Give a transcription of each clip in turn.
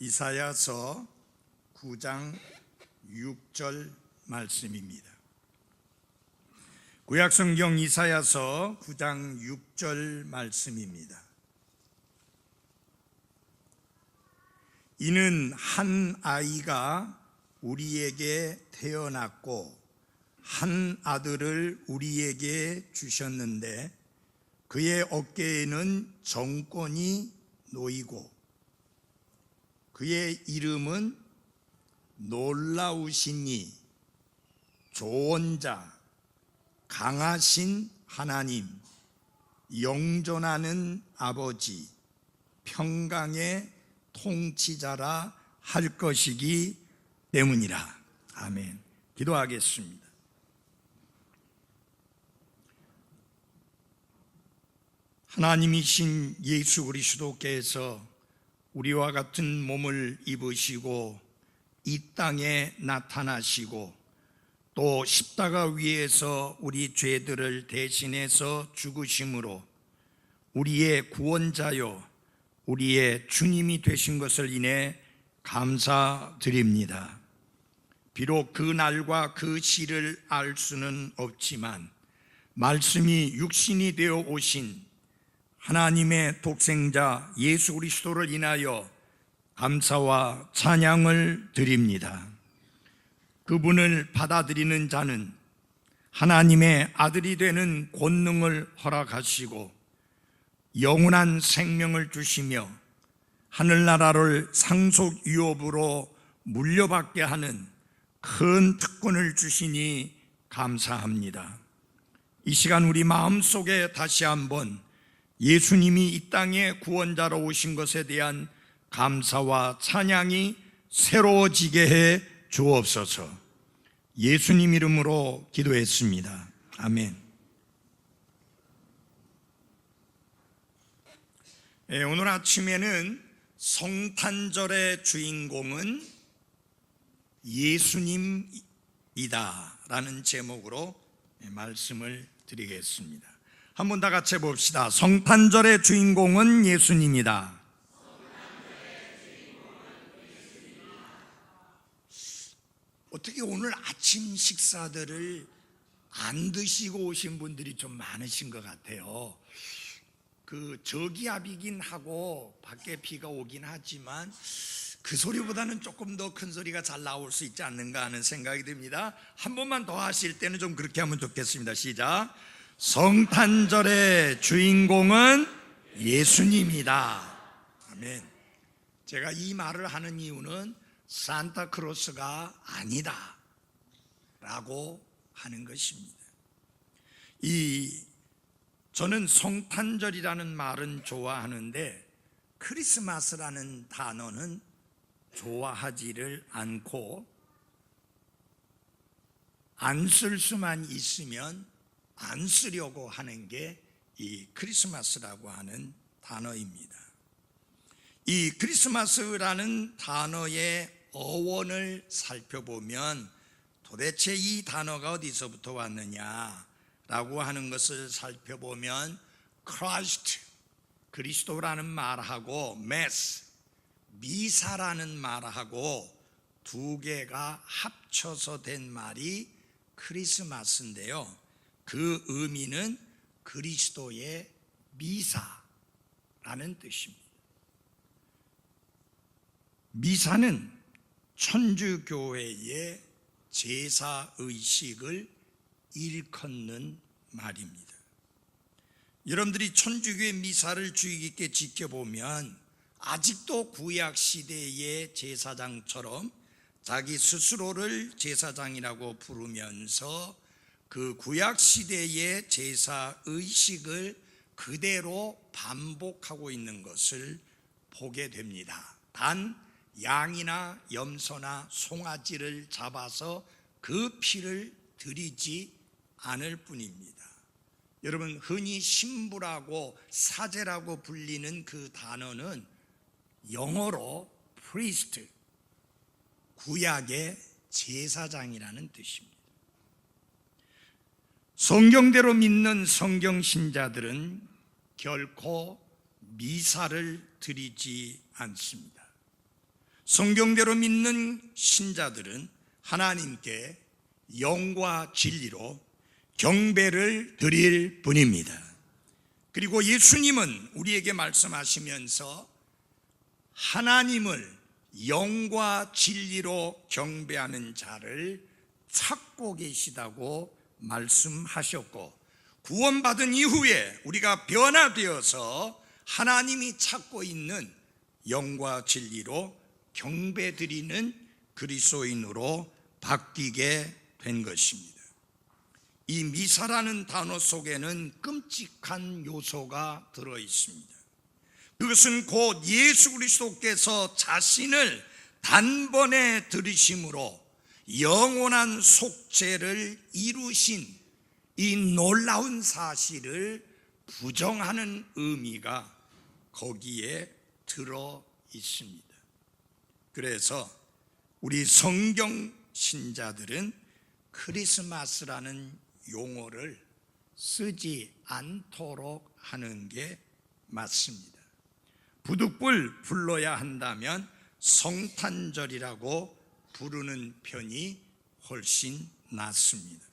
이사야서 9장 6절 말씀입니다. 구약성경 이사야서 9장 6절 말씀입니다. 이는 한 아이가 우리에게 태어났고 한 아들을 우리에게 주셨는데 그의 어깨에는 정권이 놓이고 그의 이름은 놀라우시니 조언자, 강하신 하나님, 영존하는 아버지, 평강의 통치자라 할 것이기 때문이라. 아멘. 기도하겠습니다. 하나님이신 예수 그리스도께서 우리와 같은 몸을 입으시고 이 땅에 나타나시고 또 십자가 위에서 우리 죄들을 대신해서 죽으심으로 우리의 구원자요 우리의 주님이 되신 것을 인해 감사드립니다. 비록 그 날과 그 시를 알 수는 없지만 말씀이 육신이 되어 오신 하나님의 독생자 예수 그리스도를 인하여 감사와 찬양을 드립니다. 그분을 받아들이는 자는 하나님의 아들이 되는 권능을 허락하시고 영원한 생명을 주시며 하늘나라를 상속유업으로 물려받게 하는 큰 특권을 주시니 감사합니다. 이 시간 우리 마음속에 다시 한번 예수님이 이 땅에 구원자로 오신 것에 대한 감사와 찬양이 새로워지게 해 주옵소서. 예수님 이름으로 기도했습니다. 아멘. 오늘 아침에는 성탄절의 주인공은 예수님이다 라는 제목으로 말씀을 드리겠습니다. 한번 다 같이 해봅시다. 성탄절의 주인공은 예수님이다. 어떻게 오늘 아침 식사들을 안 드시고 오신 분들이 좀 많으신 것 같아요. 저기압이긴 하고 밖에 비가 오긴 하지만 그 소리보다는 조금 더 큰 소리가 잘 나올 수 있지 않는가 하는 생각이 듭니다. 한 번만 더 하실 때는 좀 그렇게 하면 좋겠습니다. 시작. 성탄절의 주인공은 예수님이다. 아멘. 제가 이 말을 하는 이유는 산타크로스가 아니다 라고 하는 것입니다. 저는 성탄절이라는 말은 좋아하는데 크리스마스라는 단어는 좋아하지를 않고 안 쓸 수만 있으면 안 쓰려고 하는 게 이 크리스마스라고 하는 단어입니다. 이 크리스마스라는 단어의 어원을 살펴보면 도대체 이 단어가 어디서부터 왔느냐라고 하는 것을 살펴보면 Christ, 그리스도라는 말하고 Mass, 미사라는 말하고 두 개가 합쳐서 된 말이 크리스마스인데요. 그 의미는 그리스도의 미사라는 뜻입니다. 미사는 천주교회의 제사의식을 일컫는 말입니다. 여러분들이 천주교의 미사를 주의 깊게 지켜보면 아직도 구약시대의 제사장처럼 자기 스스로를 제사장이라고 부르면서 그 구약시대의 제사의식을 그대로 반복하고 있는 것을 보게 됩니다. 단 양이나 염소나 송아지를 잡아서 그 피를 드리지 않을 뿐입니다. 여러분, 흔히 신부라고 사제라고 불리는 그 단어는 영어로 priest, 구약의 제사장이라는 뜻입니다. 성경대로 믿는 성경신자들은 결코 미사를 드리지 않습니다. 성경대로 믿는 신자들은 하나님께 영과 진리로 경배를 드릴 뿐입니다. 그리고 예수님은 우리에게 말씀하시면서 하나님을 영과 진리로 경배하는 자를 찾고 계시다고 말씀하셨고, 구원받은 이후에 우리가 변화되어서 하나님이 찾고 있는 영과 진리로 경배드리는 그리스도인으로 바뀌게 된 것입니다. 이 미사라는 단어 속에는 끔찍한 요소가 들어 있습니다. 그것은 곧 예수 그리스도께서 자신을 단번에 들이심으로 영원한 속죄를 이루신 이 놀라운 사실을 부정하는 의미가 거기에 들어 있습니다. 그래서 우리 성경 신자들은 크리스마스라는 용어를 쓰지 않도록 하는 게 맞습니다. 부득불 불러야 한다면 성탄절이라고 부르는 편이 훨씬 낫습니다.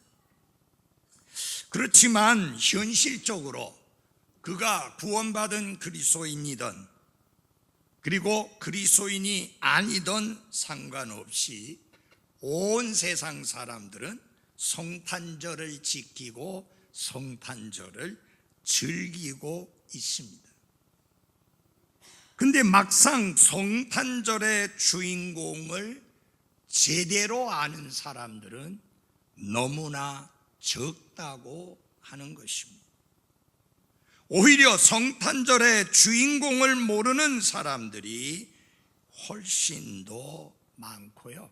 그렇지만 현실적으로 그가 구원받은 그리스도인이든 그리고 그리스도인이 아니든 상관없이 온 세상 사람들은 성탄절을 지키고 성탄절을 즐기고 있습니다. 근데 막상 성탄절의 주인공을 제대로 아는 사람들은 너무나 적다고 하는 것입니다. 오히려 성탄절의 주인공을 모르는 사람들이 훨씬 더 많고요.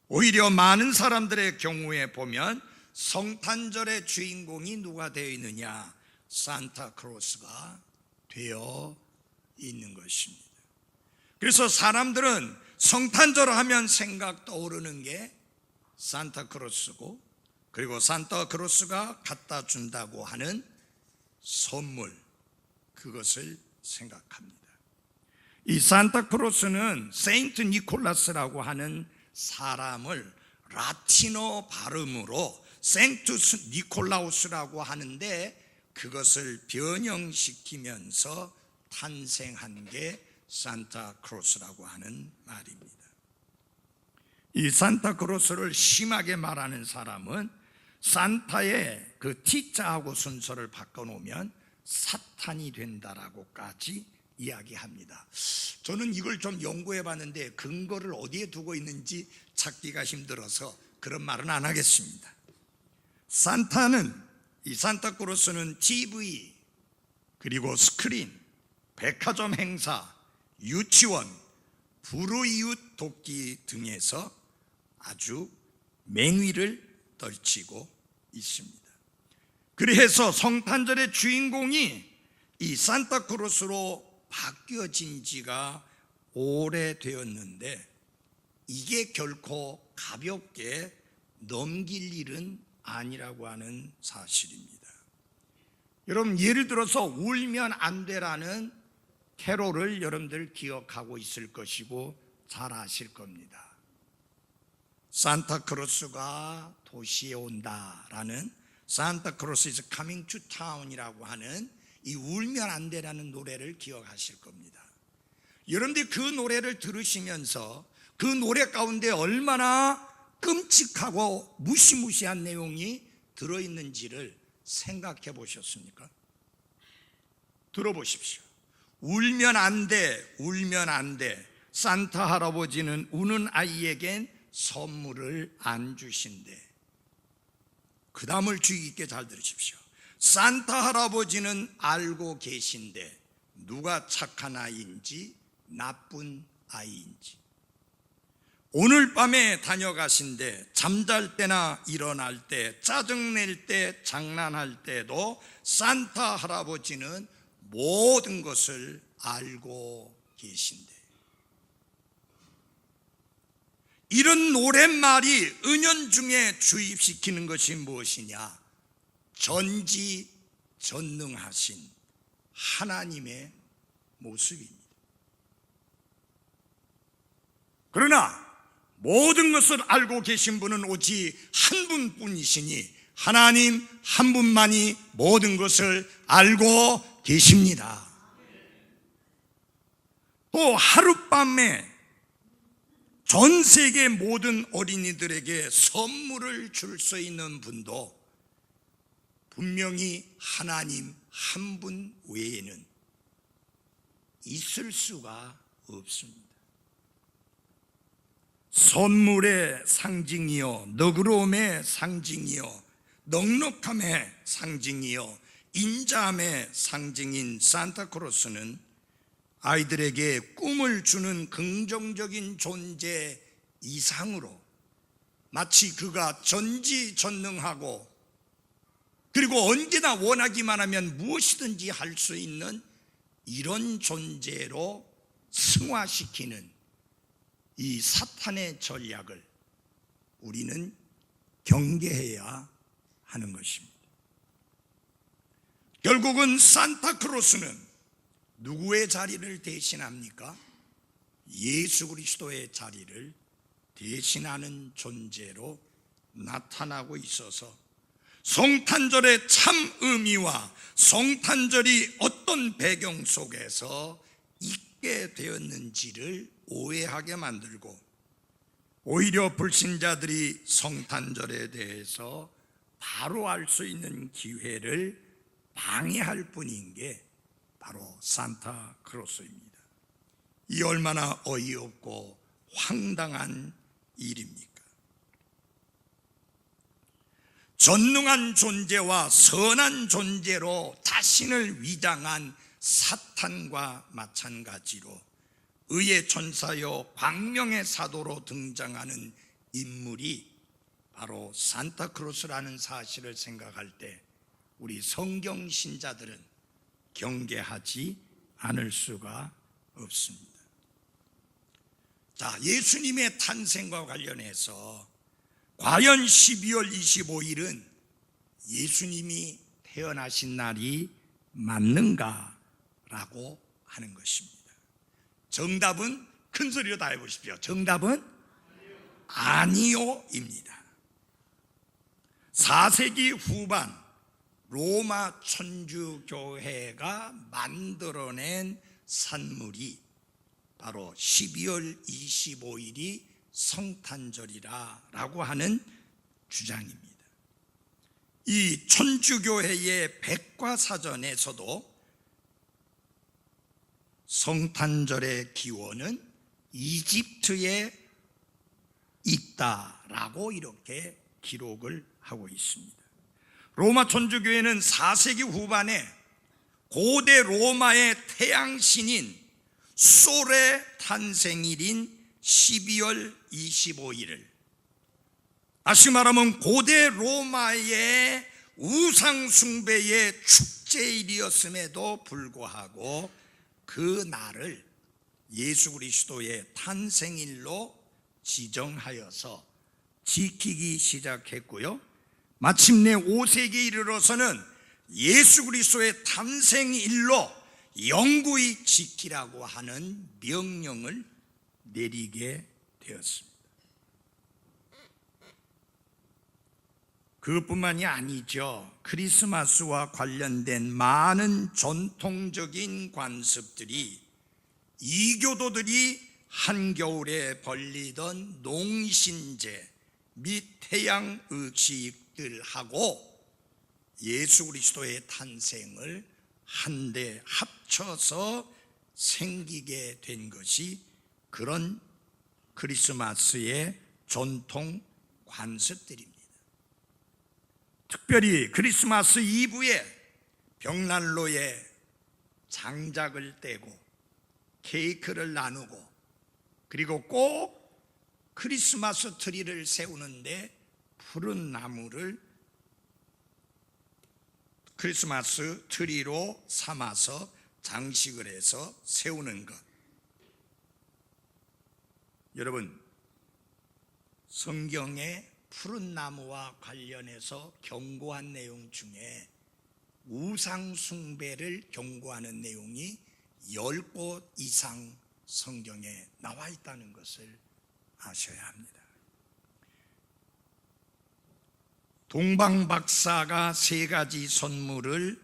오히려 많은 사람들의 경우에 보면 성탄절의 주인공이 누가 되어 있느냐? 산타크로스가 되어 있는 것입니다. 그래서 사람들은 성탄절 하면 생각 떠오르는 게 산타크로스고, 그리고 산타크로스가 갖다 준다고 하는 선물, 그것을 생각합니다. 이 산타크로스는 세인트 니콜라스라고 하는 사람을 라틴어 발음으로 생투스 니콜라우스라고 하는데 그것을 변형시키면서 탄생한 게 산타크로스라고 하는 말입니다. 이 산타크로스를 심하게 말하는 사람은 산타의 그 T자하고 순서를 바꿔놓으면 사탄이 된다라고까지 이야기합니다. 저는 이걸 좀 연구해 봤는데 근거를 어디에 두고 있는지 찾기가 힘들어서 그런 말은 안 하겠습니다. 이 산타크로스는 TV, 그리고 스크린, 백화점 행사, 유치원, 불우이웃 돕기 등에서 아주 맹위를 떨치고 있습니다. 그래서 성탄절의 주인공이 이 산타크로스로 바뀌어진 지가 오래되었는데 이게 결코 가볍게 넘길 일은 아니라고 하는 사실입니다. 여러분, 예를 들어서 울면 안 되라는 캐롤을 여러분들 기억하고 있을 것이고 잘 아실 겁니다. 산타크로스가 도시에 온다라는 산타크로스 is coming to town이라고 하는 이 울면 안 되라는 노래를 기억하실 겁니다. 여러분들이 그 노래를 들으시면서 그 노래 가운데 얼마나 끔찍하고 무시무시한 내용이 들어있는지를 생각해 보셨습니까? 들어보십시오. 울면 안 돼, 울면 안 돼. 산타 할아버지는 우는 아이에겐 선물을 안 주신대. 그 다음을 주의 깊게 잘 들으십시오. 산타 할아버지는 알고 계신데 누가 착한 아이인지 나쁜 아이인지. 오늘 밤에 다녀가신데 잠잘 때나 일어날 때, 짜증낼 때, 장난할 때도 산타 할아버지는 모든 것을 알고 계신데. 이런 노랫말이 은연중에 주입시키는 것이 무엇이냐? 전지전능하신 하나님의 모습입니다. 그러나 모든 것을 알고 계신 분은 오직 한 분뿐이시니 하나님 한 분만이 모든 것을 알고 계십니다. 또 하룻밤에 전 세계 모든 어린이들에게 선물을 줄 수 있는 분도 분명히 하나님 한 분 외에는 있을 수가 없습니다. 선물의 상징이요, 너그러움의 상징이요, 넉넉함의 상징이요, 인자함의 상징인 산타크로스는 아이들에게 꿈을 주는 긍정적인 존재 이상으로 마치 그가 전지전능하고 그리고 언제나 원하기만 하면 무엇이든지 할 수 있는 이런 존재로 승화시키는 이 사탄의 전략을 우리는 경계해야 하는 것입니다. 결국은 산타크로스는 누구의 자리를 대신합니까? 예수 그리스도의 자리를 대신하는 존재로 나타나고 있어서 성탄절의 참 의미와 성탄절이 어떤 배경 속에서 있게 되었는지를 오해하게 만들고 오히려 불신자들이 성탄절에 대해서 바로 알 수 있는 기회를 방해할 뿐인 게 바로 산타크로스입니다. 이 얼마나 어이없고 황당한 일입니까? 전능한 존재와 선한 존재로 자신을 위장한 사탄과 마찬가지로 의의 천사요 광명의 사도로 등장하는 인물이 바로 산타크로스라는 사실을 생각할 때 우리 성경 신자들은 경계하지 않을 수가 없습니다. 자, 예수님의 탄생과 관련해서 과연 12월 25일은 예수님이 태어나신 날이 맞는가라고 하는 것입니다. 정답은 큰 소리로 다 해보십시오. 정답은 아니요입니다. 4세기 후반 로마 천주교회가 만들어낸 산물이 바로 12월 25일이 성탄절이라고 하는 주장입니다. 이 천주교회의 백과사전에서도 성탄절의 기원은 이집트에 있다라고 이렇게 기록을 하고 있습니다. 로마 천주교회는 4세기 후반에 고대 로마의 태양신인 솔의 탄생일인 12월 25일을 다시 말하면 고대 로마의 우상숭배의 축제일이었음에도 불구하고 그 날을 예수 그리스도의 탄생일로 지정하여서 지키기 시작했고요. 마침내 5세기에 이르러서는 예수 그리스도의 탄생일로 영구히 지키라고 하는 명령을 내리게 되었습니다. 그것뿐만이 아니죠. 크리스마스와 관련된 많은 전통적인 관습들이 이교도들이 한겨울에 벌리던 농신제 및 태양의식들하고 예수 그리스도의 탄생을 한데 합쳐서 생기게 된 것이 그런 크리스마스의 전통 관습들입니다. 특별히 크리스마스 이브에 벽난로에 장작을 떼고 케이크를 나누고 그리고 꼭 크리스마스 트리를 세우는데 푸른 나무를 크리스마스 트리로 삼아서 장식을 해서 세우는 것. 여러분, 성경의 푸른 나무와 관련해서 경고한 내용 중에 우상 숭배를 경고하는 내용이 10곳 이상 성경에 나와 있다는 것을 아셔야 합니다. 동방 박사가 3가지 선물을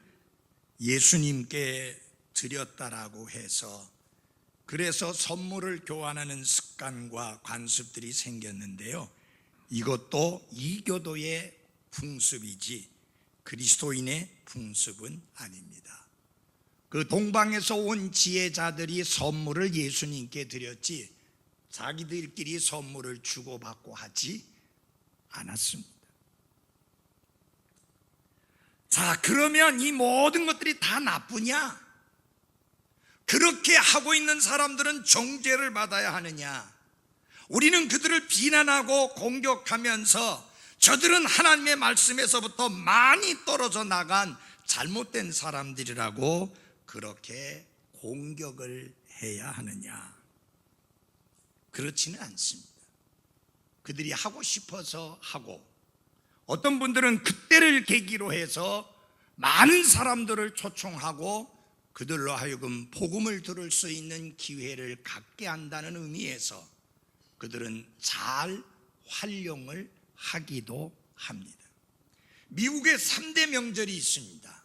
예수님께 드렸다라고 해서 그래서 선물을 교환하는 습관과 관습들이 생겼는데요, 이것도 이교도의 풍습이지 그리스도인의 풍습은 아닙니다. 그 동방에서 온 지혜자들이 선물을 예수님께 드렸지 자기들끼리 선물을 주고받고 하지 않았습니다. 자, 그러면 이 모든 것들이 다 나쁘냐? 그렇게 하고 있는 사람들은 정죄를 받아야 하느냐? 우리는 그들을 비난하고 공격하면서 저들은 하나님의 말씀에서부터 많이 떨어져 나간 잘못된 사람들이라고 그렇게 공격을 해야 하느냐? 그렇지는 않습니다. 그들이 하고 싶어서 하고, 어떤 분들은 그때를 계기로 해서 많은 사람들을 초청하고 그들로 하여금 복음을 들을 수 있는 기회를 갖게 한다는 의미에서 그들은 잘 활용을 하기도 합니다. 미국에 3대 명절이 있습니다.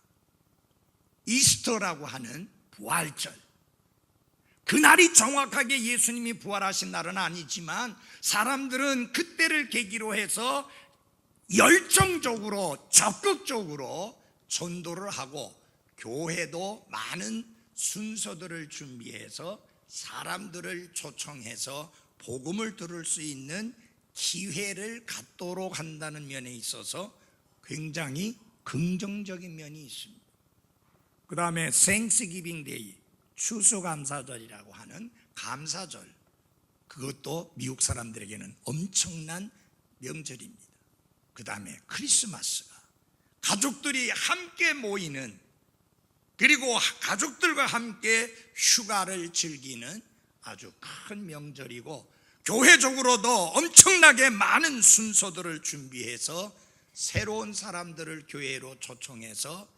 이스터라고 하는 부활절. 그날이 정확하게 예수님이 부활하신 날은 아니지만 사람들은 그때를 계기로 해서 열정적으로 적극적으로 전도를 하고 교회도 많은 순서들을 준비해서 사람들을 초청해서 복음을 들을 수 있는 기회를 갖도록 한다는 면에 있어서 굉장히 긍정적인 면이 있습니다. 그 다음에 Thanksgiving Day, 추수감사절이라고 하는 감사절, 그것도 미국 사람들에게는 엄청난 명절입니다. 그 다음에 크리스마스가 가족들이 함께 모이는, 그리고 가족들과 함께 휴가를 즐기는 아주 큰 명절이고, 교회적으로도 엄청나게 많은 순서들을 준비해서 새로운 사람들을 교회로 초청해서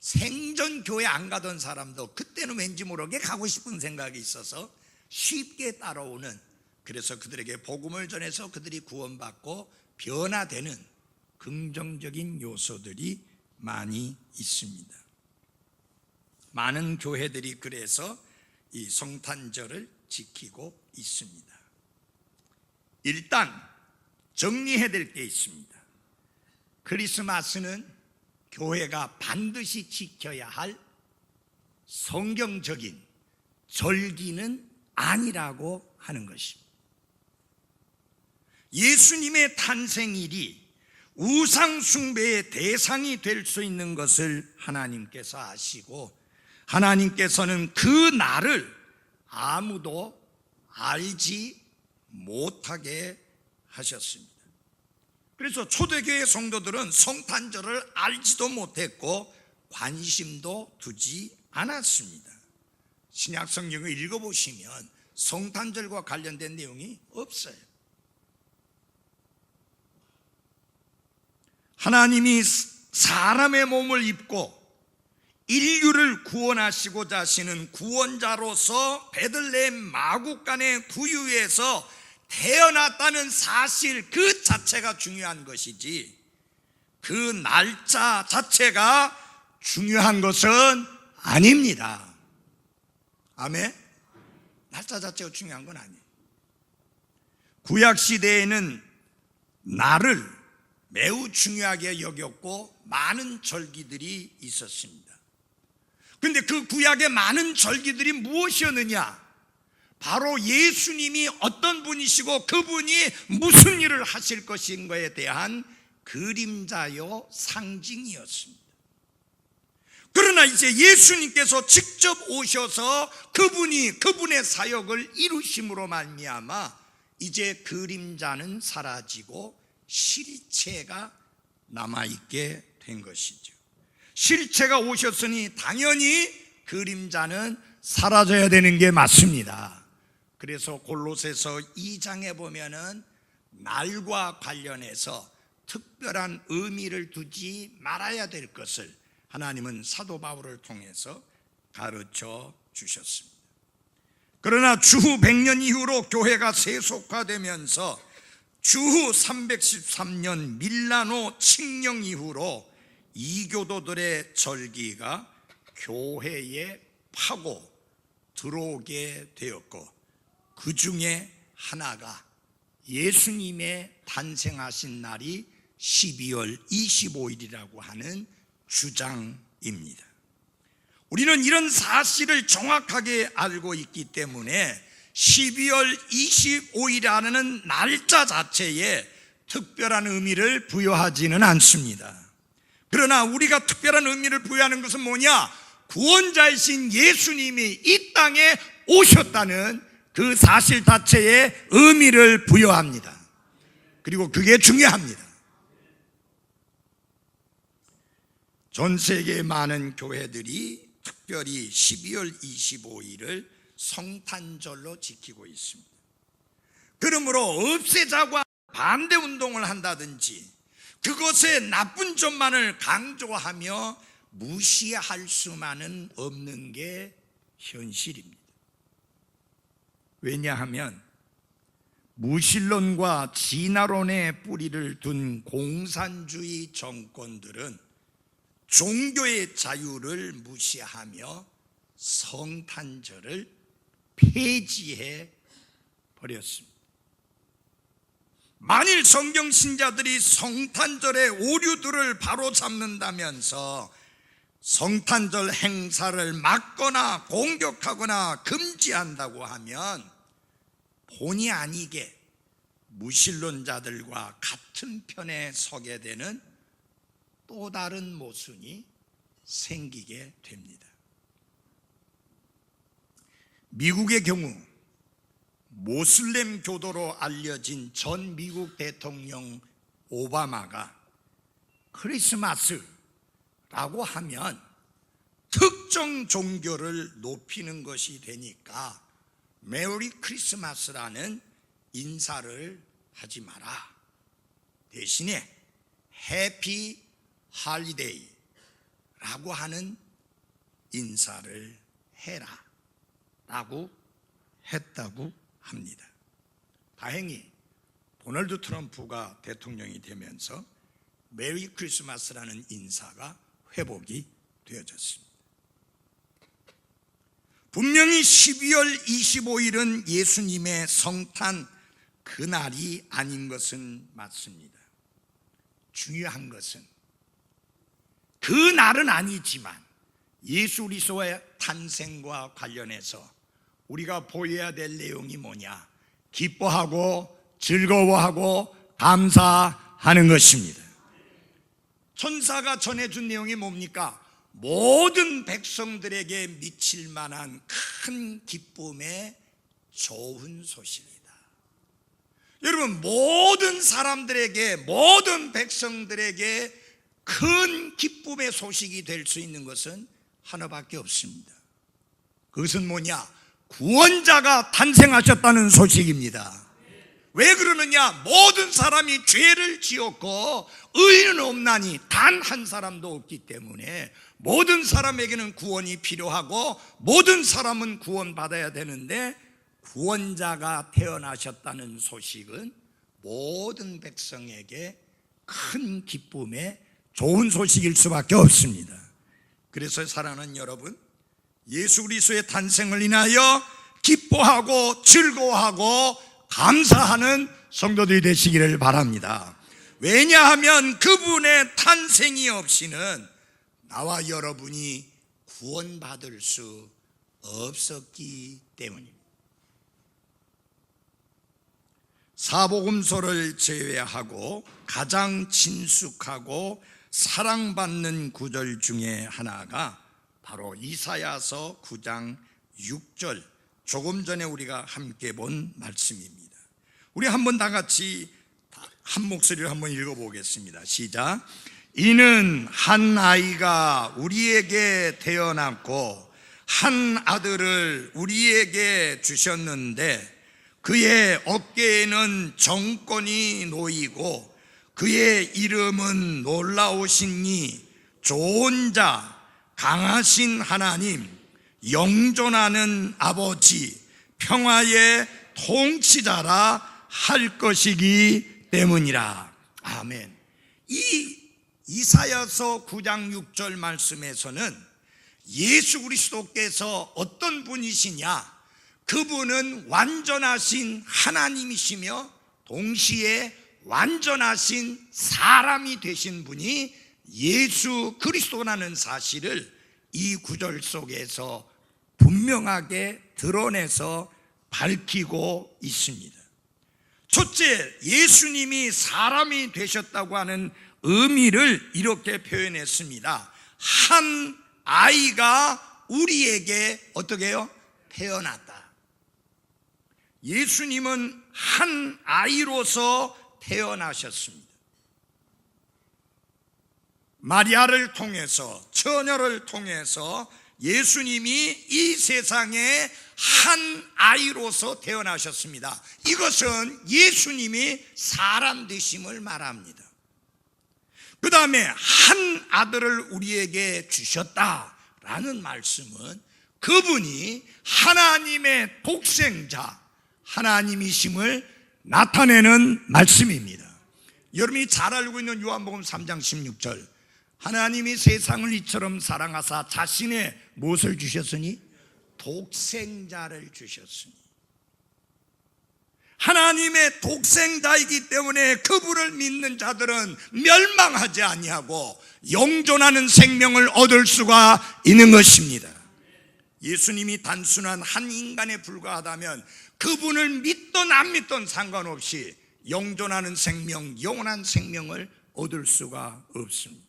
생전 교회 안 가던 사람도 그때는 왠지 모르게 가고 싶은 생각이 있어서 쉽게 따라오는, 그래서 그들에게 복음을 전해서 그들이 구원받고 변화되는 긍정적인 요소들이 많이 있습니다. 많은 교회들이 그래서 이 성탄절을 지키고 있습니다. 일단 정리해야 될 게 있습니다. 크리스마스는 교회가 반드시 지켜야 할 성경적인 절기는 아니라고 하는 것입니다. 예수님의 탄생일이 우상 숭배의 대상이 될 수 있는 것을 하나님께서 아시고, 하나님께서는 그 날을 아무도 알지 못하게 하셨습니다. 그래서 초대교회 성도들은 성탄절을 알지도 못했고 관심도 두지 않았습니다. 신약 성경을 읽어보시면 성탄절과 관련된 내용이 없어요. 하나님이 사람의 몸을 입고 인류를 구원하시고자 하시는 구원자로서 베들레헴 마구간의 구유에서 태어났다는 사실 그 자체가 중요한 것이지, 그 날짜 자체가 중요한 것은 아닙니다. 아멘? 날짜 자체가 중요한 건 아니에요. 구약시대에는 날을 매우 중요하게 여겼고 많은 절기들이 있었습니다. 그런데 그 구약의 많은 절기들이 무엇이었느냐? 바로 예수님이 어떤 분이시고 그분이 무슨 일을 하실 것인가에 대한 그림자요 상징이었습니다. 그러나 이제 예수님께서 직접 오셔서 그분의 사역을 이루심으로 말미암아 이제 그림자는 사라지고 실체가 남아있게 된 것이죠. 실체가 오셨으니 당연히 그림자는 사라져야 되는 게 맞습니다. 그래서 골로새서 2장에 보면은 날과 관련해서 특별한 의미를 두지 말아야 될 것을 하나님은 사도 바울을 통해서 가르쳐 주셨습니다. 그러나 주후 100년 이후로 교회가 세속화되면서 주후 313년 밀라노 칙령 이후로 이교도들의 절기가 교회에 파고 들어오게 되었고, 그 중에 하나가 예수님의 탄생하신 날이 12월 25일이라고 하는 주장입니다. 우리는 이런 사실을 정확하게 알고 있기 때문에 12월 25일이라는 날짜 자체에 특별한 의미를 부여하지는 않습니다. 그러나 우리가 특별한 의미를 부여하는 것은 뭐냐? 구원자이신 예수님이 이 땅에 오셨다는 그 사실 자체에 의미를 부여합니다. 그리고 그게 중요합니다. 전 세계 많은 교회들이 특별히 12월 25일을 성탄절로 지키고 있습니다. 그러므로 없애자고 반대 운동을 한다든지 그것의 나쁜 점만을 강조하며 무시할 수만은 없는 게 현실입니다. 왜냐하면 무신론과 진화론의 뿌리를 둔 공산주의 정권들은 종교의 자유를 무시하며 성탄절을 폐지해 버렸습니다. 만일 성경 신자들이 성탄절의 오류들을 바로잡는다면서 성탄절 행사를 막거나 공격하거나 금지한다고 하면 본의 아니게 무신론자들과 같은 편에 서게 되는 또 다른 모순이 생기게 됩니다. 미국의 경우 모슬렘 교도로 알려진 전 미국 대통령 오바마가 크리스마스라고 하면 특정 종교를 높이는 것이 되니까 메리 크리스마스라는 인사를 하지 마라, 대신에 해피 할리데이라고 하는 인사를 해라 라고 했다고 합니다. 다행히 도널드 트럼프가 대통령이 되면서 메리 크리스마스라는 인사가 회복이 되어졌습니다. 분명히 12월 25일은 예수님의 성탄 그날이 아닌 것은 맞습니다. 중요한 것은 그 날은 아니지만 예수 그리스도의 탄생과 관련해서 우리가 보여야 될 내용이 뭐냐? 기뻐하고 즐거워하고 감사하는 것입니다. 천사가 전해준 내용이 뭡니까? 모든 백성들에게 미칠 만한 큰 기쁨의 좋은 소식이다. 여러분, 모든 사람들에게, 모든 백성들에게 큰 기쁨의 소식이 될 수 있는 것은 하나밖에 없습니다. 그것은 뭐냐? 구원자가 탄생하셨다는 소식입니다. 왜 그러느냐? 모든 사람이 죄를 지었고 의인은 없나니 단 한 사람도 없기 때문에 모든 사람에게는 구원이 필요하고 모든 사람은 구원받아야 되는데, 구원자가 태어나셨다는 소식은 모든 백성에게 큰 기쁨의 좋은 소식일 수밖에 없습니다. 그래서 사랑하는 여러분, 예수 그리스도의 탄생을 인하여 기뻐하고 즐거워하고 감사하는 성도들이 되시기를 바랍니다. 왜냐하면 그분의 탄생이 없이는 나와 여러분이 구원받을 수 없었기 때문입니다. 사복음서를 제외하고 가장 친숙하고 사랑받는 구절 중에 하나가 바로 이사야서 9장 6절, 조금 전에 우리가 함께 본 말씀입니다. 우리 한번 다 같이 한 목소리로 한번 읽어보겠습니다. 시작. 이는 한 아이가 우리에게 태어났고 한 아들을 우리에게 주셨는데 그의 어깨에는 정권이 놓이고 그의 이름은 놀라우신 이, 좋은 자, 강하신 하나님, 영존하는 아버지, 평화의 통치자라 할 것이기 때문이라. 아멘. 이 이사야서 9장 6절 말씀에서는 예수 그리스도께서 어떤 분이시냐, 그분은 완전하신 하나님이시며 동시에 완전하신 사람이 되신 분이 예수 그리스도라는 사실을 이 구절 속에서 분명하게 드러내서 밝히고 있습니다. 첫째, 예수님이 사람이 되셨다고 하는 의미를 이렇게 표현했습니다. 한 아이가 우리에게 어떻게 해요? 태어났다. 예수님은 한 아이로서 태어나셨습니다. 마리아를 통해서, 처녀를 통해서 예수님이 이 세상에 한 아이로서 태어나셨습니다. 이것은 예수님이 사람 되심을 말합니다. 그 다음에 한 아들을 우리에게 주셨다라는 말씀은 그분이 하나님의 독생자, 하나님이심을 나타내는 말씀입니다. 여러분이 잘 알고 있는 요한복음 3장 16절, 하나님이 세상을 이처럼 사랑하사 자신의 무엇을 주셨으니? 독생자를 주셨으니. 하나님의 독생자이기 때문에 그분을 믿는 자들은 멸망하지 아니하고 영존하는 생명을 얻을 수가 있는 것입니다. 예수님이 단순한 한 인간에 불과하다면 그분을 믿든 안 믿든 상관없이 영존하는 생명, 영원한 생명을 얻을 수가 없습니다.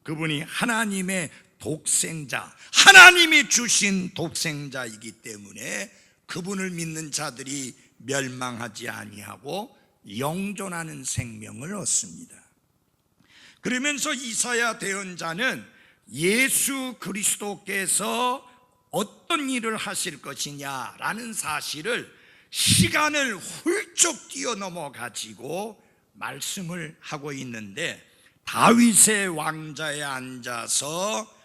그분이 하나님의 독생자, 하나님이 주신 독생자이기 때문에 그분을 믿는 자들이 멸망하지 아니하고 영존하는 생명을 얻습니다. 그러면서 이사야 대언자는 예수 그리스도께서 어떤 일을 하실 것이냐라는 사실을 시간을 훌쩍 뛰어넘어 가지고 말씀을 하고 있는데, 다윗의 왕자에 앉아서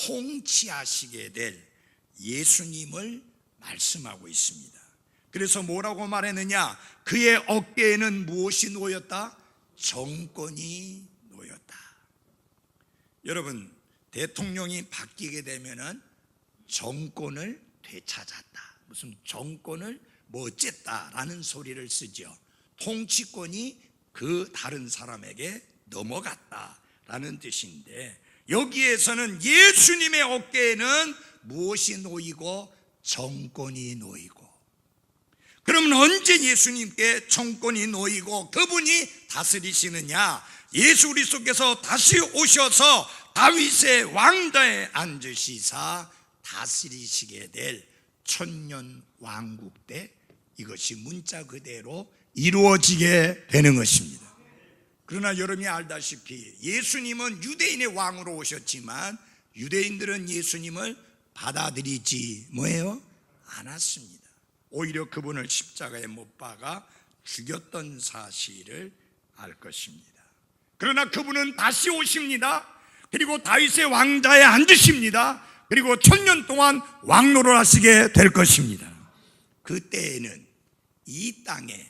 통치하시게 될 예수님을 말씀하고 있습니다. 그래서 뭐라고 말했느냐? 그의 어깨에는 무엇이 놓였다? 정권이 놓였다. 여러분, 대통령이 바뀌게 되면은 정권을 되찾았다, 무슨 정권을 뭐 어쨌다라는 소리를 쓰죠. 통치권이 그 다른 사람에게 넘어갔다라는 뜻인데, 여기에서는 예수님의 어깨에는 무엇이 놓이고? 정권이 놓이고. 그러면 언제 예수님께 정권이 놓이고 그분이 다스리시느냐? 예수 그리스도께서 다시 오셔서 다윗의 왕좌에 앉으시사 다스리시게 될 천년 왕국 때 이것이 문자 그대로 이루어지게 되는 것입니다. 그러나 여러분이 알다시피 예수님은 유대인의 왕으로 오셨지만 유대인들은 예수님을 받아들이지 뭐예요? 않았습니다. 오히려 그분을 십자가에 못 박아 죽였던 사실을 알 것입니다. 그러나 그분은 다시 오십니다. 그리고 다윗의 왕좌에 앉으십니다. 그리고 천년 동안 왕노를 하시게 될 것입니다. 그때에는 이 땅에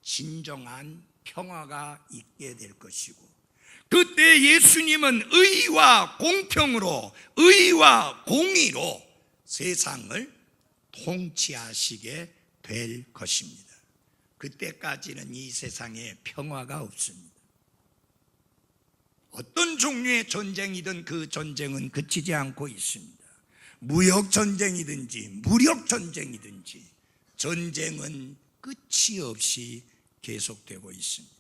진정한 평화가 있게 될 것이고, 그때 예수님은 의와 공평으로, 의와 공의로 세상을 통치하시게 될 것입니다. 그때까지는 이 세상에 평화가 없습니다. 어떤 종류의 전쟁이든 그 전쟁은 그치지 않고 있습니다. 무역 전쟁이든지 무력 전쟁이든지 전쟁은 끝이 없이 계속되고 있습니다.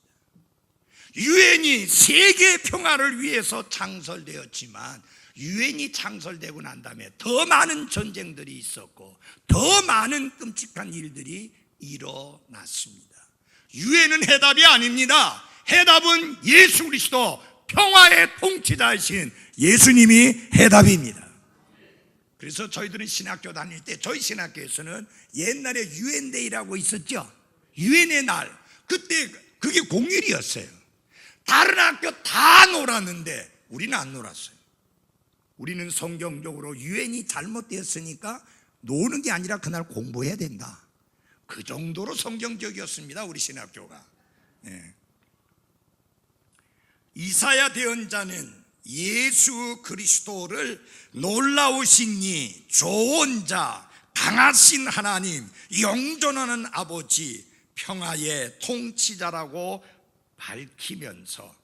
유엔이 세계 평화를 위해서 창설되었지만 유엔이 창설되고 난 다음에 더 많은 전쟁들이 있었고 더 많은 끔찍한 일들이 일어났습니다. 유엔은 해답이 아닙니다. 해답은 예수 그리스도, 평화의 통치자이신 예수님이 해답입니다. 그래서 저희들은 신학교 다닐 때 저희 신학교에서는 옛날에 유엔데이라고 있었죠. 유엔의 날, 그때 그게 공휴일이었어요. 다른 학교 다 놀았는데 우리는 안 놀았어요. 우리는 성경적으로 유엔이 잘못되었으니까 노는 게 아니라 그날 공부해야 된다. 그 정도로 성경적이었습니다, 우리 신학교가. 네. 이사야 대언자는 예수 그리스도를 놀라우신 이 좋은 자, 강하신 하나님, 영존하는 아버지, 평화의 통치자라고 밝히면서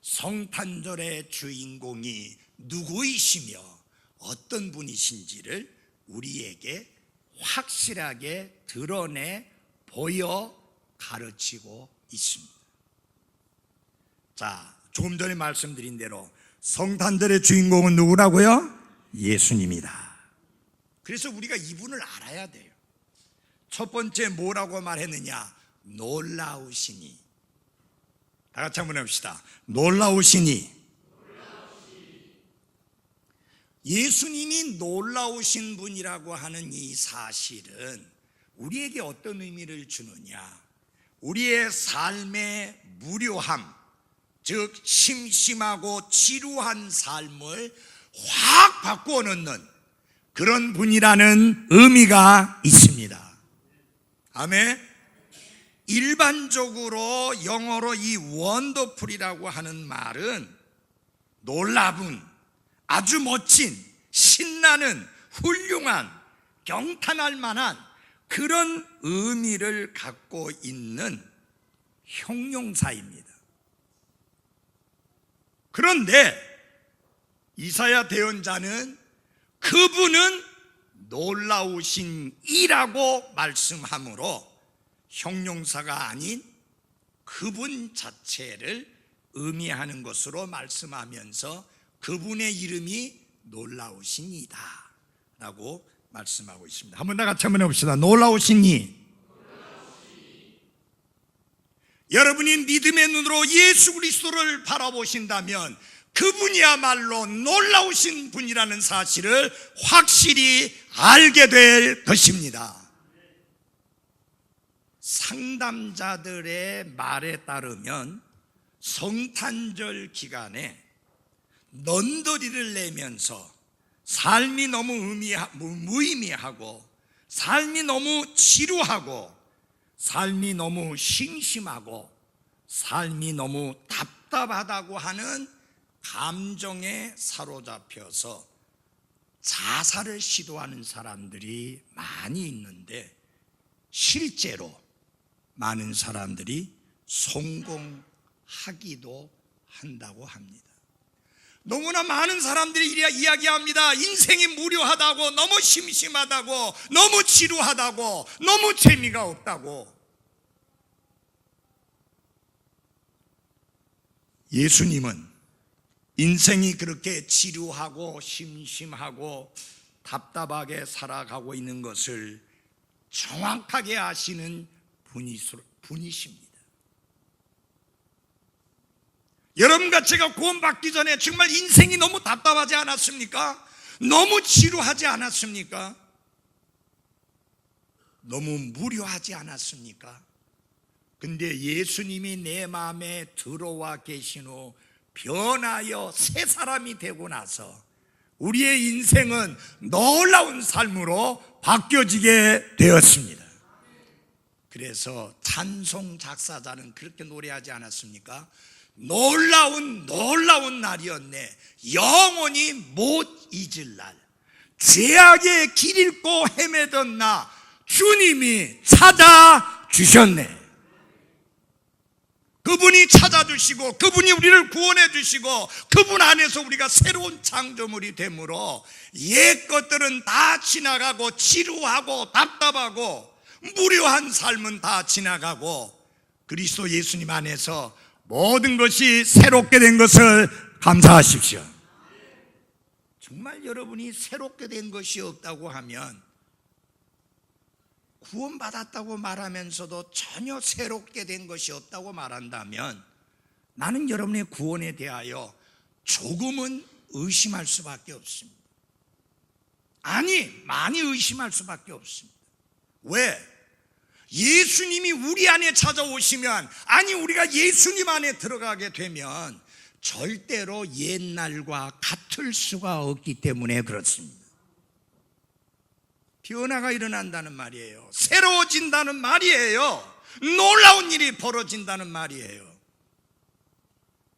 성탄절의 주인공이 누구이시며 어떤 분이신지를 우리에게 확실하게 드러내 보여 가르치고 있습니다. 자, 조금 전에 말씀드린 대로 성탄절의 주인공은 누구라고요? 예수님이다. 그래서 우리가 이분을 알아야 돼요. 첫 번째 뭐라고 말했느냐? 놀라우시니. 다 같이 한번 해봅시다. 놀라우시니. 예수님이 놀라우신 분이라고 하는 이 사실은 우리에게 어떤 의미를 주느냐? 우리의 삶의 무료함, 즉 심심하고 지루한 삶을 확 바꾸어 놓는 그런 분이라는 의미가 있습니다. 아멘. 일반적으로 영어로 이 원더풀이라고 하는 말은 놀라운, 아주 멋진, 신나는, 훌륭한, 경탄할 만한 그런 의미를 갖고 있는 형용사입니다. 그런데 이사야 대언자는 그분은 놀라우신 이라고 말씀하므로 형용사가 아닌 그분 자체를 의미하는 것으로 말씀하면서 그분의 이름이 놀라우신 이다 라고 말씀하고 있습니다. 한번 다 같이 한번 해봅시다. 놀라우신 이. 여러분이 믿음의 눈으로 예수 그리스도를 바라보신다면 그분이야말로 놀라우신 분이라는 사실을 확실히 알게 될 것입니다. 상담자들의 말에 따르면 성탄절 기간에 넌더리를 내면서 삶이 너무 무의미하고 삶이 너무 지루하고 삶이 너무 심심하고 삶이 너무 답답하다고 하는 감정에 사로잡혀서 자살을 시도하는 사람들이 많이 있는데 실제로 많은 사람들이 성공하기도 한다고 합니다. 너무나 많은 사람들이 이야기합니다. 인생이 무료하다고, 너무 심심하다고, 너무 지루하다고, 너무 재미가 없다고. 예수님은 인생이 그렇게 지루하고 심심하고 답답하게 살아가고 있는 것을 정확하게 아시는 분이십니다. 여러분과 제가 구원받기 전에 정말 인생이 너무 답답하지 않았습니까? 너무 지루하지 않았습니까? 너무 무료하지 않았습니까? 근데 예수님이 내 마음에 들어와 계신 후 변하여 새 사람이 되고 나서 우리의 인생은 놀라운 삶으로 바뀌어지게 되었습니다. 그래서 찬송 작사자는 그렇게 노래하지 않았습니까? 놀라운 날이었네. 영원히 못 잊을 날. 죄악의 길 잃고 헤매던 나 주님이 찾아주셨네. 그분이 찾아주시고 그분이 우리를 구원해 주시고 그분 안에서 우리가 새로운 창조물이 되므로 옛 것들은 다 지나가고 지루하고 답답하고 무료한 삶은 다 지나가고 그리스도 예수님 안에서 모든 것이 새롭게 된 것을 감사하십시오. 정말 여러분이 새롭게 된 것이 없다고 하면 구원받았다고 말하면서도 전혀 새롭게 된 것이 없다고 말한다면 나는 여러분의 구원에 대하여 조금은 의심할 수밖에 없습니다. 아니, 많이 의심할 수밖에 없습니다. 왜? 예수님이 우리 안에 찾아오시면, 아니 우리가 예수님 안에 들어가게 되면 절대로 옛날과 같을 수가 없기 때문에 그렇습니다. 변화가 일어난다는 말이에요. 새로워진다는 말이에요. 놀라운 일이 벌어진다는 말이에요.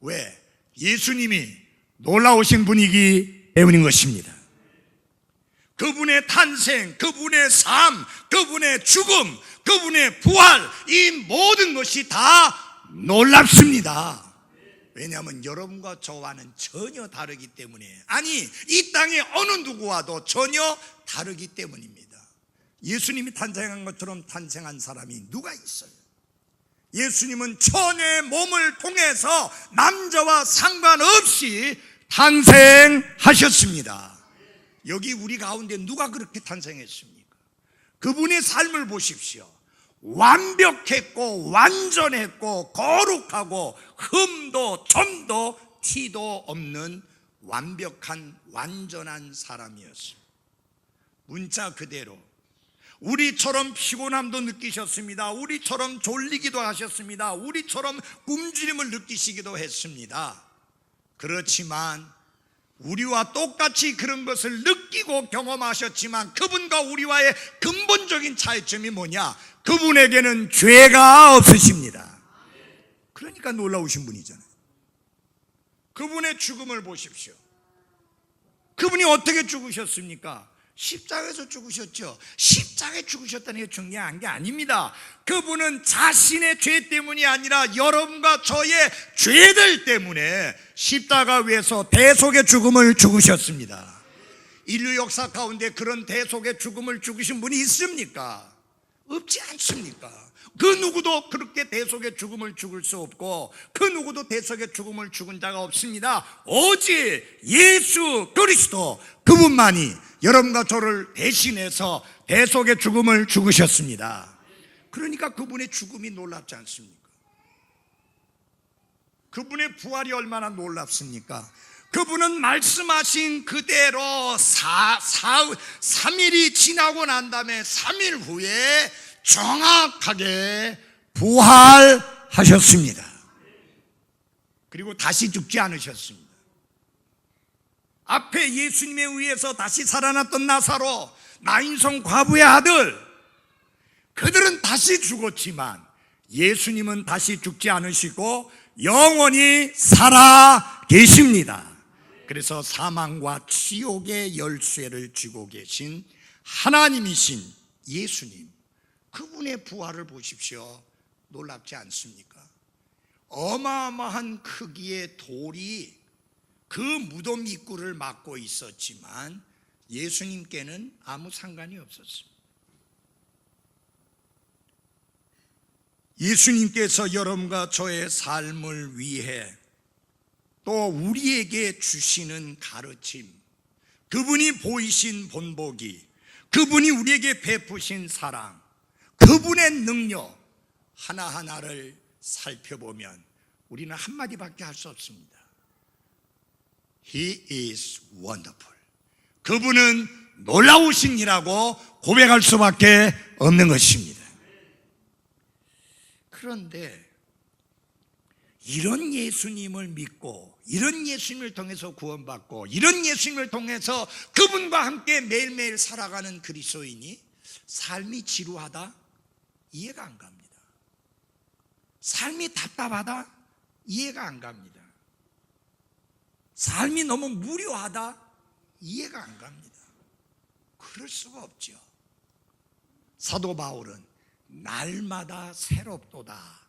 왜? 예수님이 놀라우신 분이기 때문인 것입니다. 그분의 탄생, 그분의 삶, 그분의 죽음, 그분의 부활, 이 모든 것이 다 놀랍습니다. 왜냐하면 여러분과 저와는 전혀 다르기 때문에, 아니 이 땅의 어느 누구와도 전혀 다르기 때문입니다. 예수님이 탄생한 것처럼 탄생한 사람이 누가 있어요? 예수님은 처녀의 몸을 통해서 남자와 상관없이 탄생하셨습니다. 여기 우리 가운데 누가 그렇게 탄생했습니까? 그분의 삶을 보십시오. 완벽했고 완전했고 거룩하고 흠도 점도 티도 없는 완벽한 완전한 사람이었습니다. 문자 그대로 우리처럼 피곤함도 느끼셨습니다. 우리처럼 졸리기도 하셨습니다. 우리처럼 굶주림을 느끼시기도 했습니다. 그렇지만 우리와 똑같이 그런 것을 느끼고 경험하셨지만 그분과 우리와의 근본적인 차이점이 뭐냐? 그분에게는 죄가 없으십니다. 그러니까 놀라우신 분이잖아요. 그분의 죽음을 보십시오. 그분이 어떻게 죽으셨습니까? 십자가에서 죽으셨죠. 십자가에 죽으셨다는 게 중요한 게 아닙니다. 그분은 자신의 죄 때문이 아니라 여러분과 저의 죄들 때문에 십자가 위에서 대속의 죽음을 죽으셨습니다. 인류 역사 가운데 그런 대속의 죽음을 죽으신 분이 있습니까? 없지 않습니까? 그 누구도 그렇게 대속의 죽음을 죽을 수 없고 그 누구도 대속의 죽음을 죽은 자가 없습니다. 오직 예수 그리스도 그분만이 여러분과 저를 대신해서 대속의 죽음을 죽으셨습니다. 그러니까 그분의 죽음이 놀랍지 않습니까? 그분의 부활이 얼마나 놀랍습니까? 그분은 말씀하신 그대로 3일이 지나고 난 다음에 3일 후에 정확하게 부활하셨습니다. 그리고 다시 죽지 않으셨습니다. 앞에 예수님에 의해서 다시 살아났던 나사로, 나인성 과부의 아들, 그들은 다시 죽었지만 예수님은 다시 죽지 않으시고 영원히 살아 계십니다. 그래서 사망과 지옥의 열쇠를 쥐고 계신 하나님이신 예수님, 그분의 부활을 보십시오. 놀랍지 않습니까? 어마어마한 크기의 돌이 그 무덤 입구를 막고 있었지만 예수님께는 아무 상관이 없었습니다. 예수님께서 여러분과 저의 삶을 위해 또 우리에게 주시는 가르침, 그분이 보이신 본보기, 그분이 우리에게 베푸신 사랑, 그분의 능력 하나하나를 살펴보면 우리는 한마디밖에 할 수 없습니다. He is wonderful. 그분은 놀라우신이라고 고백할 수밖에 없는 것입니다. 그런데 이런 예수님을 믿고 이런 예수님을 통해서 구원받고 이런 예수님을 통해서 그분과 함께 매일매일 살아가는 그리스도인이 삶이 지루하다? 이해가 안 갑니다. 삶이 답답하다? 이해가 안 갑니다. 삶이 너무 무료하다? 이해가 안 갑니다. 그럴 수가 없죠. 사도 바울은 날마다 새롭도다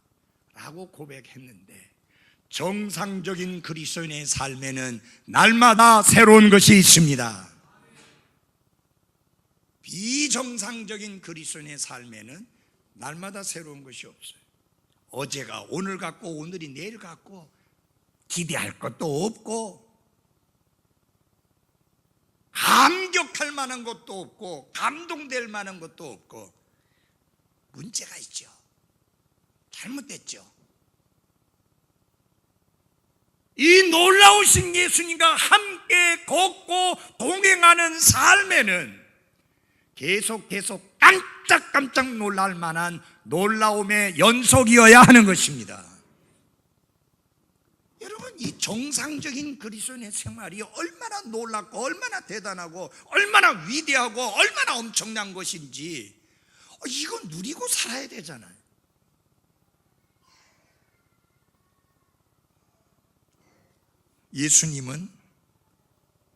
라고 고백했는데 정상적인 그리스도인의 삶에는 날마다 새로운 것이 있습니다. 비정상적인 그리스도인의 삶에는 날마다 새로운 것이 없어요. 어제가 오늘 같고 오늘이 내일 같고 기대할 것도 없고 감격할 만한 것도 없고 감동될 만한 것도 없고 문제가 있죠. 잘못됐죠. 이 놀라우신 예수님과 함께 걷고 동행하는 삶에는 계속 깜짝깜짝 놀랄 만한 놀라움의 연속이어야 하는 것입니다. 여러분, 이 정상적인 그리스도인의 생활이 얼마나 놀랍고 얼마나 대단하고 얼마나 위대하고 얼마나 엄청난 것인지 이거 누리고 살아야 되잖아요. 예수님은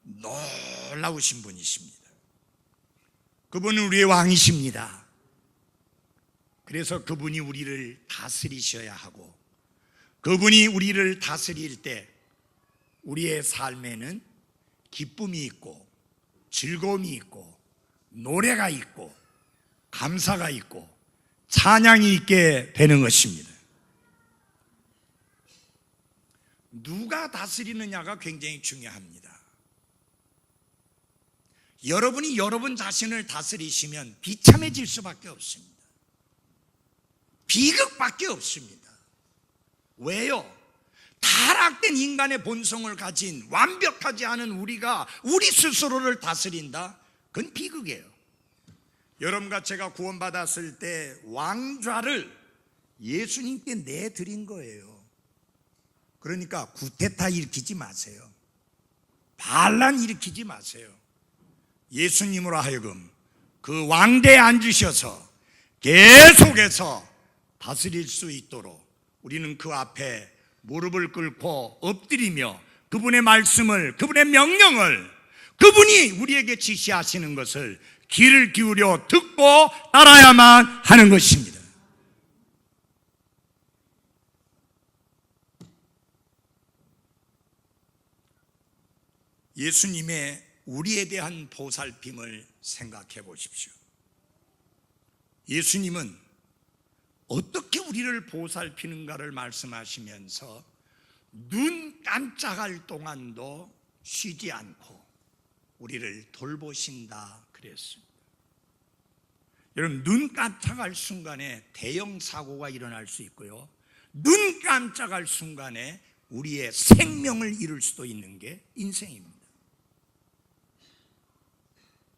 놀라우신 분이십니다. 그분은 우리의 왕이십니다. 그래서 그분이 우리를 다스리셔야 하고, 그분이 우리를 다스릴 때 우리의 삶에는 기쁨이 있고 즐거움이 있고 노래가 있고 감사가 있고 찬양이 있게 되는 것입니다. 누가 다스리느냐가 굉장히 중요합니다. 여러분이 여러분 자신을 다스리시면 비참해질 수밖에 없습니다. 비극밖에 없습니다. 왜요? 타락된 인간의 본성을 가진 완벽하지 않은 우리가 우리 스스로를 다스린다? 그건 비극이에요. 여러분과 제가 구원받았을 때 왕좌를 예수님께 내드린 거예요. 그러니까 구테타 일으키지 마세요. 반란 일으키지 마세요. 예수님으로 하여금 그 왕대에 앉으셔서 계속해서 다스릴 수 있도록 우리는 그 앞에 무릎을 꿇고 엎드리며 그분의 말씀을, 그분의 명령을, 그분이 우리에게 지시하시는 것을 귀를 기울여 듣고 따라야만 하는 것입니다. 예수님의 우리에 대한 보살핌을 생각해 보십시오. 예수님은 어떻게 우리를 보살피는가를 말씀하시면서 눈 깜짝할 동안도 쉬지 않고 우리를 돌보신다 그랬습니다. 여러분, 눈 깜짝할 순간에 대형 사고가 일어날 수 있고요, 눈 깜짝할 순간에 우리의 생명을 잃을 수도 있는 게 인생입니다.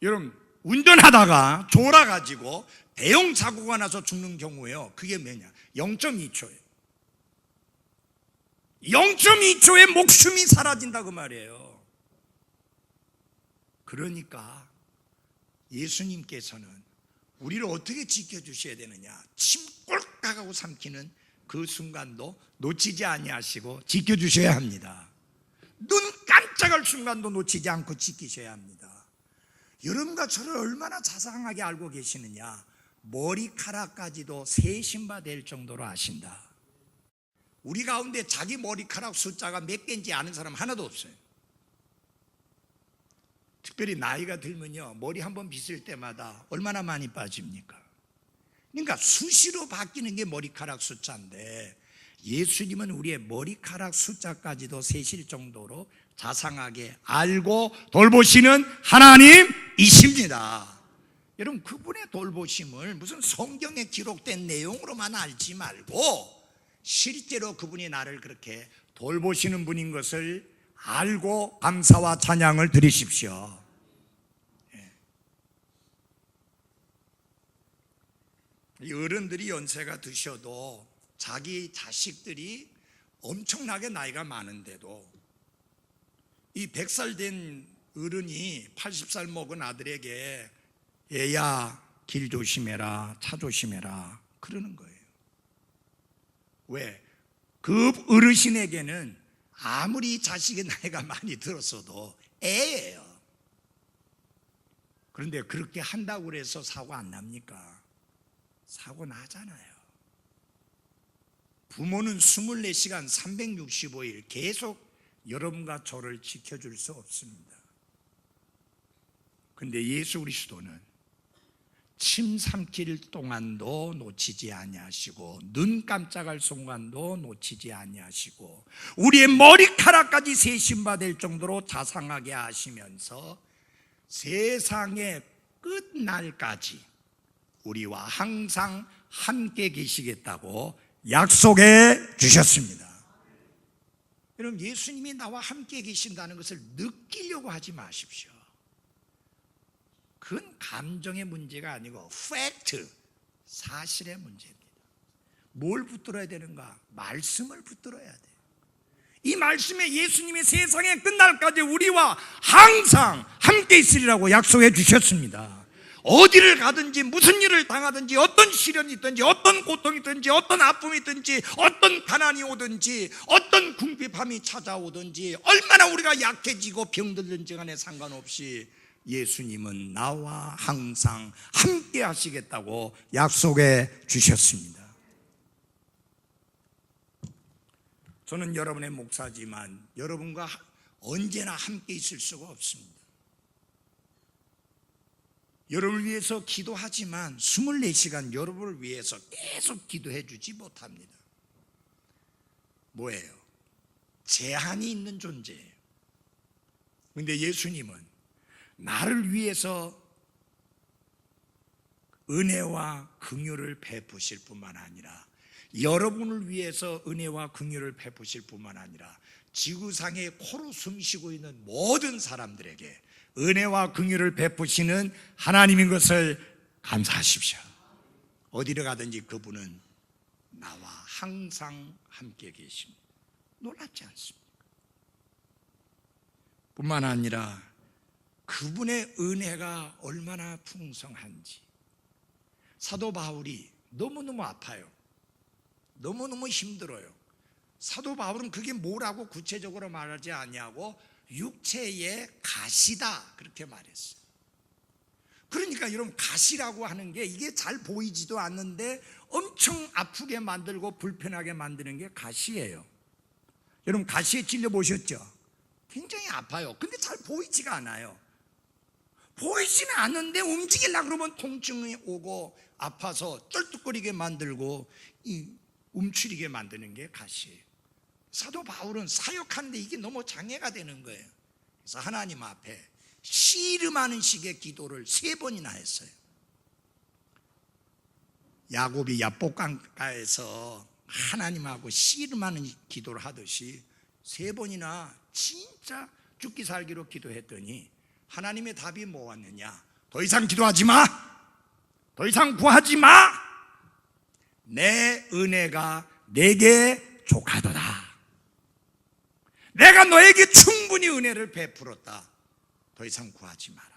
여러분, 운전하다가 졸아가지고 대형 사고가 나서 죽는 경우에요, 그게 뭐냐? 0.2초예요. 0.2초에 목숨이 사라진다고 말이에요. 그러니까 예수님께서는 우리를 어떻게 지켜주셔야 되느냐? 침 꼴깍 하고 삼키는 그 순간도 놓치지 아니하시고 지켜주셔야 합니다. 눈 깜짝할 순간도 놓치지 않고 지키셔야 합니다. 여러분과 저를 얼마나 자상하게 알고 계시느냐? 머리카락까지도 세신바될 정도로 아신다. 우리 가운데 자기 머리카락 숫자가 몇 개인지 아는 사람 하나도 없어요. 특별히 나이가 들면요, 머리 한번 빗을 때마다 얼마나 많이 빠집니까? 그러니까 수시로 바뀌는 게 머리카락 숫자인데, 예수님은 우리의 머리카락 숫자까지도 세실 정도로 자상하게 알고 돌보시는 하나님이십니다. 여러분, 그분의 돌보심을 무슨 성경에 기록된 내용으로만 알지 말고 실제로 그분이 나를 그렇게 돌보시는 분인 것을 알고 감사와 찬양을 드리십시오. 이 어른들이 연세가 드셔도 자기 자식들이 엄청나게 나이가 많은데도 이 100살 된 어른이 80살 먹은 아들에게 얘야 길 조심해라, 차 조심해라 그러는 거예요. 왜? 그 어르신에게는 아무리 자식의 나이가 많이 들었어도 애예요. 그런데 그렇게 한다고 해서 사고 안 납니까? 사고 나잖아요. 부모는 24시간 365일 계속 여러분과 저를 지켜줄 수 없습니다. 그런데 예수 그리스도는 침 삼킬 동안도 놓치지 아니하시고 눈 깜짝할 순간도 놓치지 아니하시고 우리의 머리카락까지 세심받을 정도로 자상하게 하시면서 세상의 끝날까지 우리와 항상 함께 계시겠다고 약속해 주셨습니다. 여러분, 예수님이 나와 함께 계신다는 것을 느끼려고 하지 마십시오. 그건 감정의 문제가 아니고 팩트, 사실의 문제입니다. 뭘 붙들어야 되는가? 말씀을 붙들어야 돼요. 이 말씀에 예수님이 세상에 끝날까지 우리와 항상 함께 있으리라고 약속해 주셨습니다. 어디를 가든지 무슨 일을 당하든지 어떤 시련이 있든지 어떤 고통이 있든지 어떤 아픔이 있든지 어떤 가난이 오든지 어떤 궁핍함이 찾아오든지 얼마나 우리가 약해지고 병들든지 간에 상관없이 예수님은 나와 항상 함께 하시겠다고 약속해 주셨습니다. 저는 여러분의 목사지만 여러분과 언제나 함께 있을 수가 없습니다. 여러분을 위해서 기도하지만 24시간 여러분을 위해서 계속 기도해 주지 못합니다. 뭐예요? 제한이 있는 존재예요. 그런데 예수님은 나를 위해서 은혜와 긍휼을 베푸실 뿐만 아니라 여러분을 위해서 은혜와 긍휼을 베푸실 뿐만 아니라 지구상에 코로 숨쉬고 있는 모든 사람들에게 은혜와 긍휼을 베푸시는 하나님인 것을 감사하십시오. 어디를 가든지 그분은 나와 항상 함께 계십니다. 놀랍지 않습니까? 뿐만 아니라 그분의 은혜가 얼마나 풍성한지 사도 바울이 너무너무 아파요. 너무너무 힘들어요. 사도 바울은 그게 뭐라고 구체적으로 말하지 아니하고 육체의 가시다 그렇게 말했어요. 그러니까 여러분 가시라고 하는 게 이게 잘 보이지도 않는데 엄청 아프게 만들고 불편하게 만드는 게 가시예요. 여러분 가시에 찔려 보셨죠? 굉장히 아파요. 근데 잘 보이지가 않아요. 보이지는 않는데 움직이려고 그러면 통증이 오고 아파서 쩔뚝거리게 만들고 움츠리게 만드는 게 가시예요. 사도 바울은 사역하는데 이게 너무 장애가 되는 거예요. 그래서 하나님 앞에 씨름하는 식의 기도를 3번이나 했어요. 야곱이 야복강가에서 하나님하고 씨름하는 기도를 하듯이 3번이나 진짜 죽기 살기로 기도했더니 하나님의 답이 뭐였느냐? 더 이상 기도하지 마. 더 이상 구하지 마. 내 은혜가 내게 족하도다. 내가 너에게 충분히 은혜를 베풀었다. 더 이상 구하지 마라.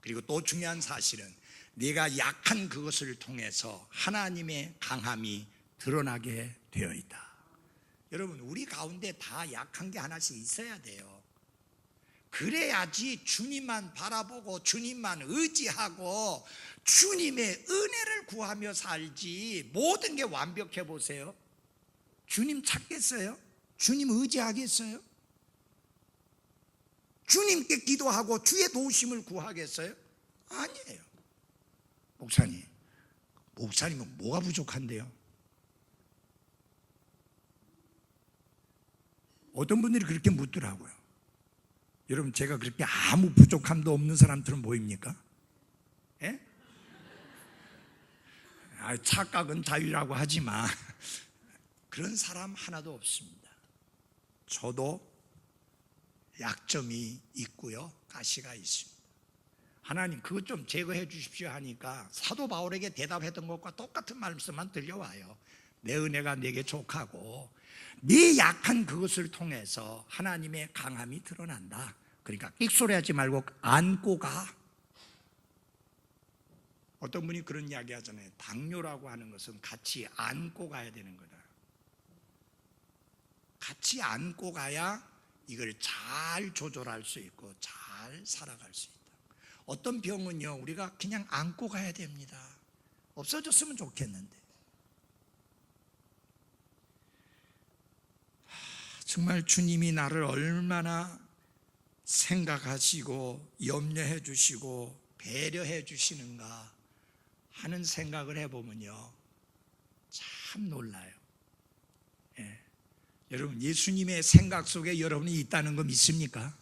그리고 또 중요한 사실은 네가 약한 그것을 통해서 하나님의 강함이 드러나게 되어 있다. 여러분 우리 가운데 다 약한 게 하나씩 있어야 돼요. 그래야지 주님만 바라보고 주님만 의지하고 주님의 은혜를 구하며 살지. 모든 게 완벽해 보세요. 주님 찾겠어요? 주님 의지하겠어요? 주님께 기도하고 주의 도우심을 구하겠어요? 아니에요. 목사님은 뭐가 부족한데요? 어떤 분들이 그렇게 묻더라고요. 여러분 제가 그렇게 아무 부족함도 없는 사람처럼 보입니까? 예? 착각은 자유라고 하지만 그런 사람 하나도 없습니다. 저도 약점이 있고요, 가시가 있습니다. 하나님 그것 좀 제거해 주십시오 하니까 사도 바울에게 대답했던 것과 똑같은 말씀만 들려와요. 내 은혜가 내게 족하고 네 약한 그것을 통해서 하나님의 강함이 드러난다. 그러니까 끽소리하지 말고 안고 가. 어떤 분이 그런 이야기 하잖아요. 당뇨라고 하는 것은 같이 안고 가야 되는 거다. 같이 안고 가야 이걸 잘 조절할 수 있고 잘 살아갈 수 있다. 어떤 병은요 우리가 그냥 안고 가야 됩니다. 없어졌으면 좋겠는데. 정말 주님이 나를 얼마나 생각하시고 염려해 주시고 배려해 주시는가 하는 생각을 해보면요 참 놀라요. 예. 여러분 예수님의 생각 속에 여러분이 있다는 거 믿습니까?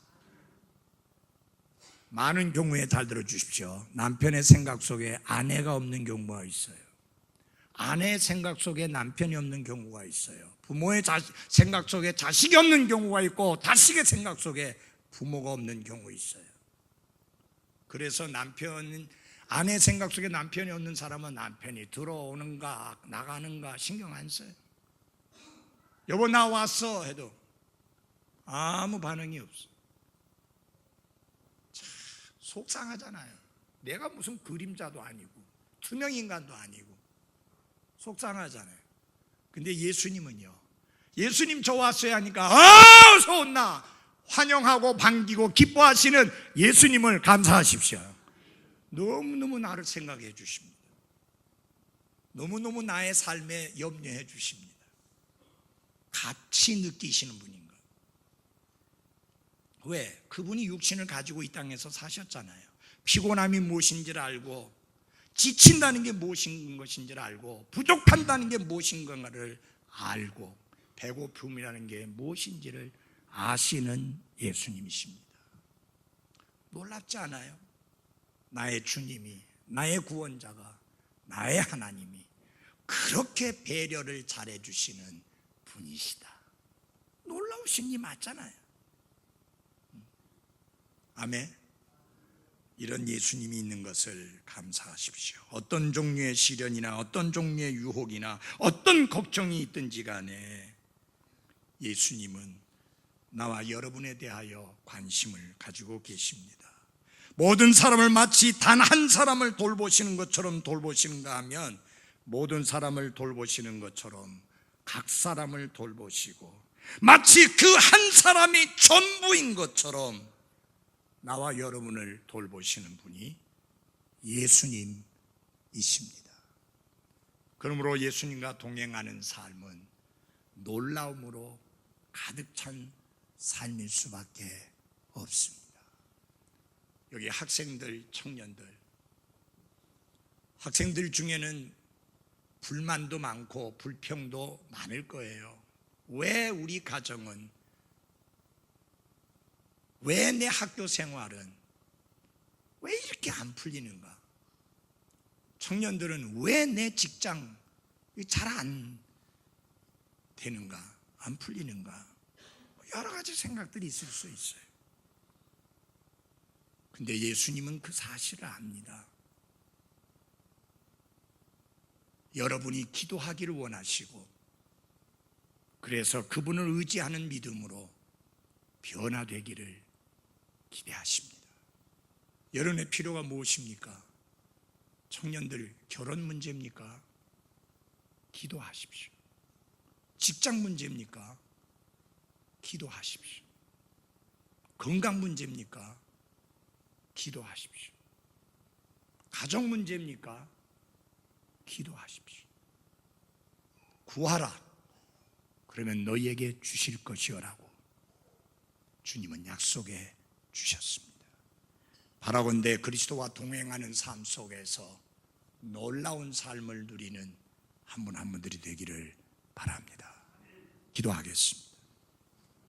많은 경우에 잘 들어주십시오. 남편의 생각 속에 아내가 없는 경우가 있어요. 아내의 생각 속에 남편이 없는 경우가 있어요. 부모의 생각 속에 자식이 없는 경우가 있고 자식의 생각 속에 부모가 없는 경우 있어요. 그래서 아내 생각 속에 남편이 없는 사람은 남편이 들어오는가 나가는가 신경 안 써요. 여보 나 왔어 해도 아무 반응이 없어. 참 속상하잖아요. 내가 무슨 그림자도 아니고 투명인간도 아니고 속상하잖아요. 근데 예수님은요, 예수님 저 왔어요 하니까 어서 온나 환영하고 반기고 기뻐하시는 예수님을 감사하십시오. 너무너무 나를 생각해 주십니다. 너무너무 나의 삶에 염려해 주십니다. 같이 느끼시는 분인 거예요. 왜? 그분이 육신을 가지고 이 땅에서 사셨잖아요. 피곤함이 무엇인지를 알고, 지친다는 게 무엇인 것인지를 알고, 부족한다는 게 무엇인 건가를 알고, 배고픔이라는 게 무엇인지를 아시는 예수님이십니다. 놀랍지 않아요? 나의 주님이, 나의 구원자가, 나의 하나님이 그렇게 배려를 잘해주시는 분이시다. 놀라우신 일 맞잖아요. 아멘. 이런 예수님이 있는 것을 감사하십시오. 어떤 종류의 시련이나 어떤 종류의 유혹이나 어떤 걱정이 있든지 간에 예수님은 나와 여러분에 대하여 관심을 가지고 계십니다. 모든 사람을 마치 단 한 사람을 돌보시는 것처럼 돌보시는가 하면, 모든 사람을 돌보시는 것처럼 각 사람을 돌보시고 마치 그 한 사람이 전부인 것처럼 나와 여러분을 돌보시는 분이 예수님이십니다. 그러므로 예수님과 동행하는 삶은 놀라움으로 가득 찬 삶일 수밖에 없습니다. 여기 학생들, 청년들, 학생들 중에는 불만도 많고 불평도 많을 거예요. 왜 우리 가정은, 왜 내 학교 생활은 왜 이렇게 안 풀리는가? 청년들은 왜 내 직장 잘 안 되는가? 안 풀리는가? 여러 가지 생각들이 있을 수 있어요. 근데 예수님은 그 사실을 압니다. 여러분이 기도하기를 원하시고, 그래서 그분을 의지하는 믿음으로 변화되기를 기대하십니다. 여러분의 필요가 무엇입니까? 청년들, 결혼 문제입니까? 기도하십시오. 직장 문제입니까? 기도하십시오. 건강 문제입니까? 기도하십시오. 가정 문제입니까? 기도하십시오. 구하라. 그러면 너희에게 주실 것이오라고 주님은 약속해 주셨습니다. 바라건대 그리스도와 동행하는 삶 속에서 놀라운 삶을 누리는 한 분 한 분들이 되기를 바랍니다. 기도하겠습니다.